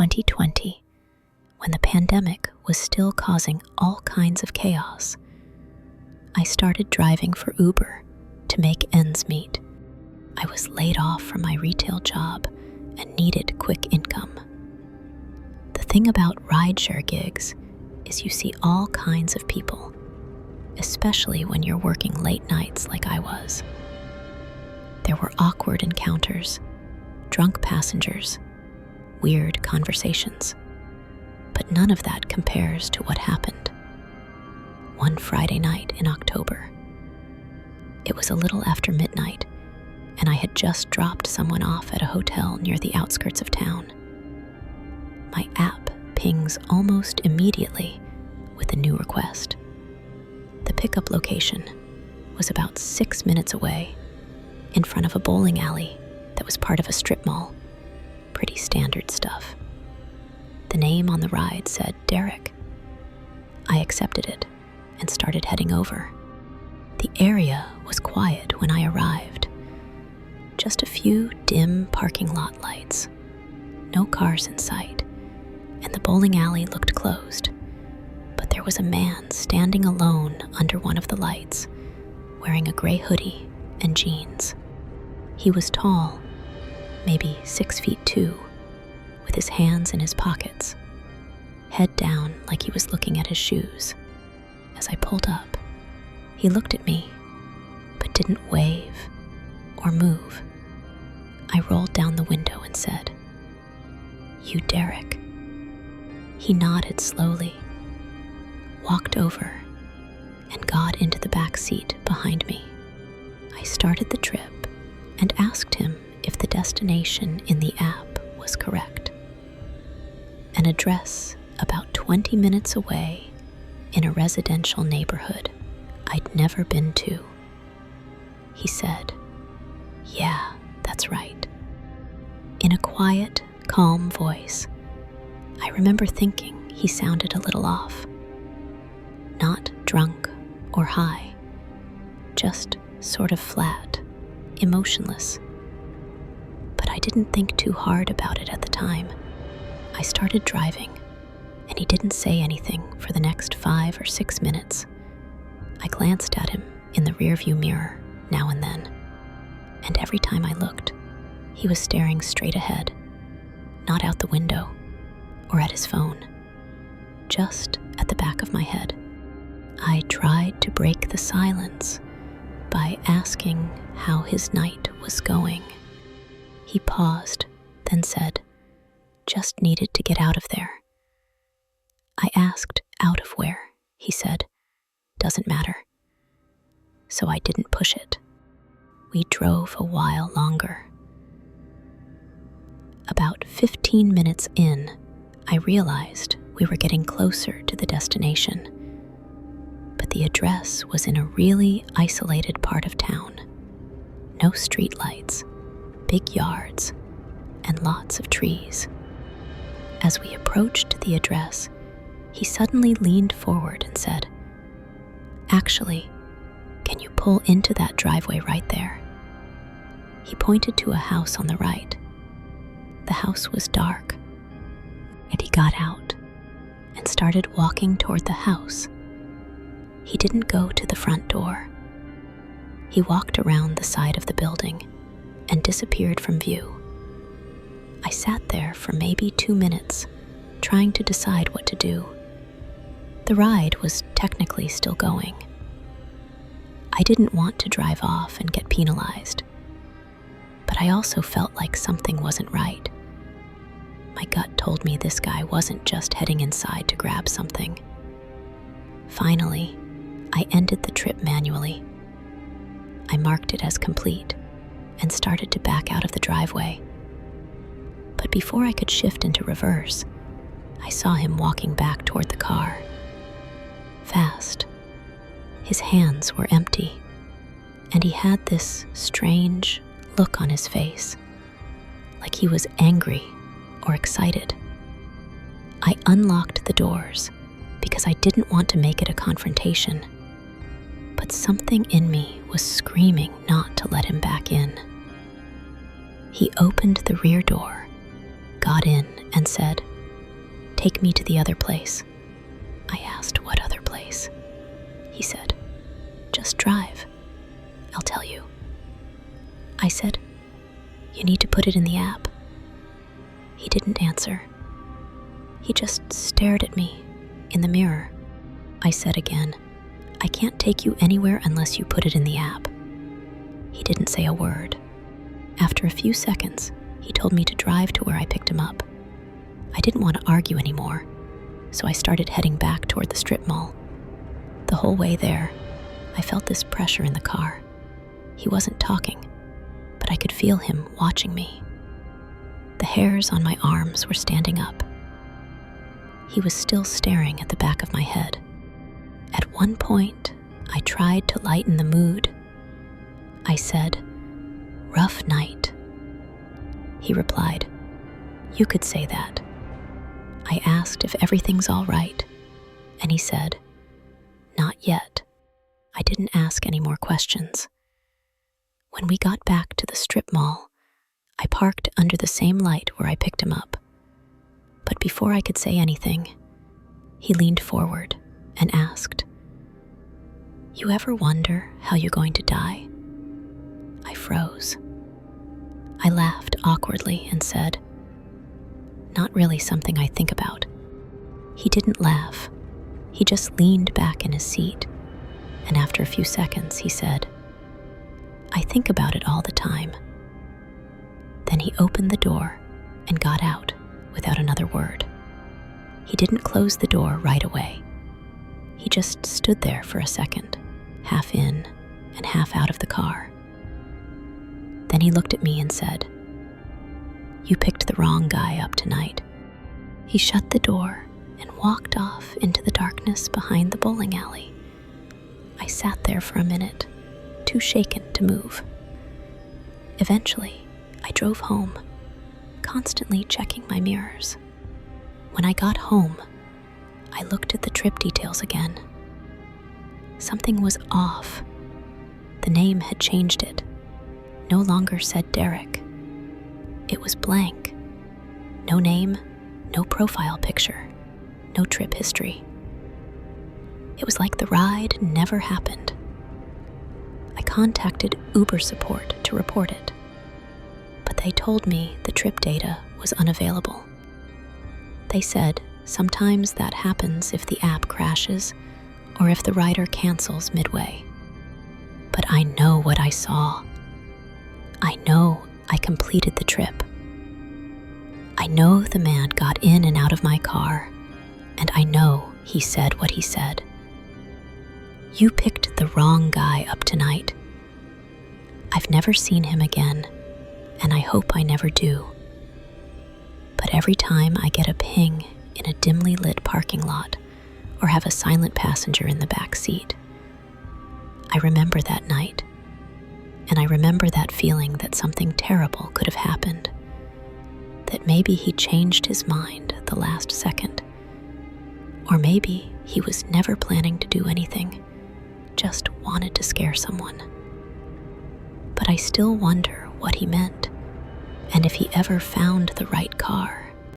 2020, when the pandemic was still causing all kinds of chaos, I started driving for Uber to make ends meet. I was laid off from my retail job and needed quick income. The thing about rideshare gigs is you see all kinds of people, especially when you're working late nights like I was. There were awkward encounters, drunk passengers, weird conversations, but none of that compares to what happened one Friday night in October. It was a little after midnight, and I had just dropped someone off at a hotel near the outskirts of town. My app pings almost immediately with a new request. The pickup location was about 6 minutes away, in front of a bowling alley that was part of a strip mall. Pretty standard stuff. The name on the ride said Derek. I accepted it and started heading over. The area was quiet when I arrived. Just a few dim parking lot lights. No cars in sight, and the bowling alley looked closed. But there was a man standing alone under one of the lights, wearing a gray hoodie and jeans. He was tall, maybe 6'2", with his hands in his pockets, head down like he was looking at his shoes. As I pulled up, he looked at me, but didn't wave or move. I rolled down the window and said, "You Derek?" He nodded slowly, walked over, and got into the back seat behind me. I started the trip and asked him if the destination in the app was correct. An address about 20 minutes away in a residential neighborhood I'd never been to. He said, "Yeah, that's right," in a quiet, calm voice. I remember thinking he sounded a little off. Not drunk or high, just sort of flat, emotionless. But I didn't think too hard about it at the time. I started driving, and he didn't say anything for the next 5 or 6 minutes. I glanced at him in the rearview mirror now and then, and every time I looked, he was staring straight ahead, not out the window or at his phone, just at the back of my head. I tried to break the silence by asking how his night was going. He paused, then said, "Just needed to get out of there." I asked out of where. He said, "Doesn't matter." So I didn't push it. We drove a while longer. About 15 minutes in, I realized we were getting closer to the destination. But the address was in a really isolated part of town. No streetlights, big yards, and lots of trees. As we approached the address, he suddenly leaned forward and said, "Actually, can you pull into that driveway right there?" He pointed to a house on the right. The house was dark, and he got out and started walking toward the house. He didn't go to the front door. He walked around the side of the building and disappeared from view. I sat there for maybe 2 minutes, trying to decide what to do. The ride was technically still going. I didn't want to drive off and get penalized, but I also felt like something wasn't right. My gut told me this guy wasn't just heading inside to grab something. Finally, I ended the trip manually. I marked it as complete and started to back out of the driveway. But before I could shift into reverse, I saw him walking back toward the car. Fast. His hands were empty, and he had this strange look on his face, like he was angry or excited. I unlocked the doors because I didn't want to make it a confrontation, but something in me was screaming not to let him back in. He opened the rear door got in and said, "Take me to the other place." I asked, "What other place?" He said, "Just drive. I'll tell you." I said, "You need to put it in the app." He didn't answer. He just stared at me in the mirror. I said again, "I can't take you anywhere unless you put it in the app." He didn't say a word. After a few seconds, he told me to drive to where I picked him up. I didn't want to argue anymore, so I started heading back toward the strip mall. The whole way there, I felt this pressure in the car. He wasn't talking, but I could feel him watching me. The hairs on my arms were standing up. He was still staring at the back of my head. At one point, I tried to lighten the mood. I said, "Rough night." He replied, "You could say that." I asked if everything's all right, and he said, "Not yet." I didn't ask any more questions. When we got back to the strip mall, I parked under the same light where I picked him up. But before I could say anything, he leaned forward and asked, "You ever wonder how you're going to die?" I froze. I laughed awkwardly and said, "Not really something I think about." He didn't laugh. He just leaned back in his seat, and after a few seconds he said, "I think about it all the time." Then he opened the door and got out without another word. He didn't close the door right away. He just stood there for a second, half in and half out of the car. Then he looked at me and said, "You picked the wrong guy up tonight." He shut the door and walked off into the darkness behind the bowling alley. I sat there for a minute, too shaken to move. Eventually, I drove home, constantly checking my mirrors. When I got home, I looked at the trip details again. Something was off. The name had changed it. No longer said Derek. It was blank. No name, no profile picture, no trip history. It was like the ride never happened. I contacted Uber support to report it, but they told me the trip data was unavailable. They said sometimes that happens if the app crashes or if the rider cancels midway. But I know what I saw. I know I completed the trip. I know the man got in and out of my car, and I know he said what he said. "You picked the wrong guy up tonight." I've never seen him again, and I hope I never do. But every time I get a ping in a dimly lit parking lot or have a silent passenger in the back seat, I remember that night, and I remember that feeling that something terrible could have happened, that maybe he changed his mind the last second, or maybe he was never planning to do anything, just wanted to scare someone. But I still wonder what he meant, and if he ever found the right car.